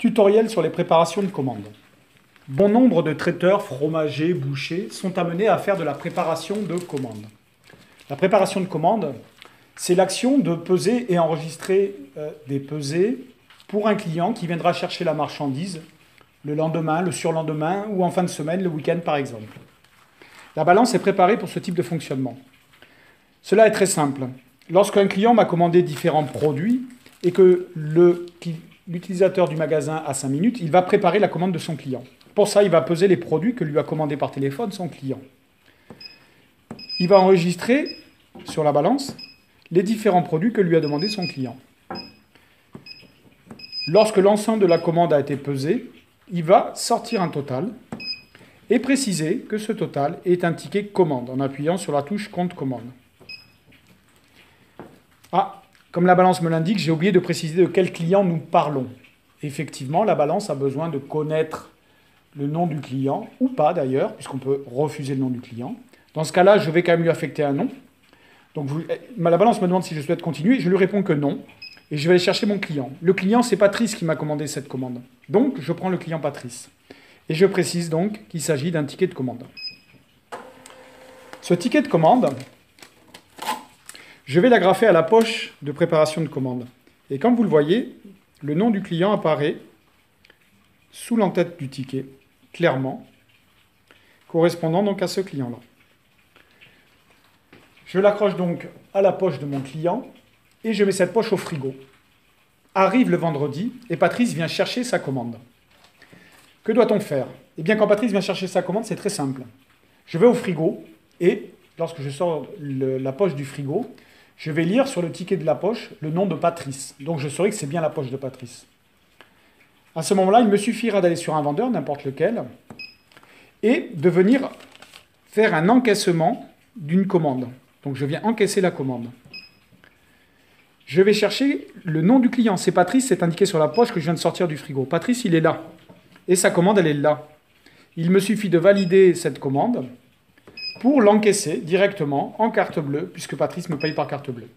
Tutoriel sur les préparations de commandes. Bon nombre de traiteurs, fromagers, bouchers sont amenés à faire de la préparation de commandes. La préparation de commandes, c'est l'action de peser et enregistrer des pesées pour un client qui viendra chercher la marchandise le lendemain, le surlendemain ou en fin de semaine, le week-end par exemple. La balance est préparée pour ce type de fonctionnement. Cela est très simple. Lorsqu'un client m'a commandé différents produits et que l'utilisateur du magasin a 5 minutes, il va préparer la commande de son client. Pour ça, il va peser les produits que lui a commandés par téléphone son client. Il va enregistrer sur la balance les différents produits que lui a demandé son client. Lorsque l'ensemble de la commande a été pesé, il va sortir un total et préciser que ce total est un ticket commande en appuyant sur la touche compte commande. Ah, comme la balance me l'indique, j'ai oublié de préciser de quel client nous parlons. Effectivement, la balance a besoin de connaître le nom du client, ou pas d'ailleurs, puisqu'on peut refuser le nom du client. Dans ce cas-là, je vais quand même lui affecter un nom. Donc la balance me demande si je souhaite continuer, je lui réponds que non, et je vais aller chercher mon client. Le client, c'est Patrice qui m'a commandé cette commande. Donc, je prends le client Patrice. Et je précise donc qu'il s'agit d'un ticket de commande. Ce ticket de commande, je vais l'agrafer à la poche de préparation de commande. Et comme vous le voyez, le nom du client apparaît sous l'entête du ticket, clairement, correspondant donc à ce client-là. Je l'accroche donc à la poche de mon client et je mets cette poche au frigo. Arrive le vendredi et Patrice vient chercher sa commande. Que doit-on faire? Eh bien, quand Patrice vient chercher sa commande, c'est très simple. Je vais au frigo et, lorsque je sors la poche du frigo, je vais lire sur le ticket de la poche le nom de Patrice. Donc, je saurai que c'est bien la poche de Patrice. À ce moment-là, il me suffira d'aller sur un vendeur, n'importe lequel, et de venir faire un encaissement d'une commande. Donc, je viens encaisser la commande. Je vais chercher le nom du client. C'est Patrice, c'est indiqué sur la poche que je viens de sortir du frigo. Patrice, il est là. Et sa commande, elle est là. Il me suffit de valider cette commande pour l'encaisser directement en carte bleue, puisque Patrice me paye par carte bleue.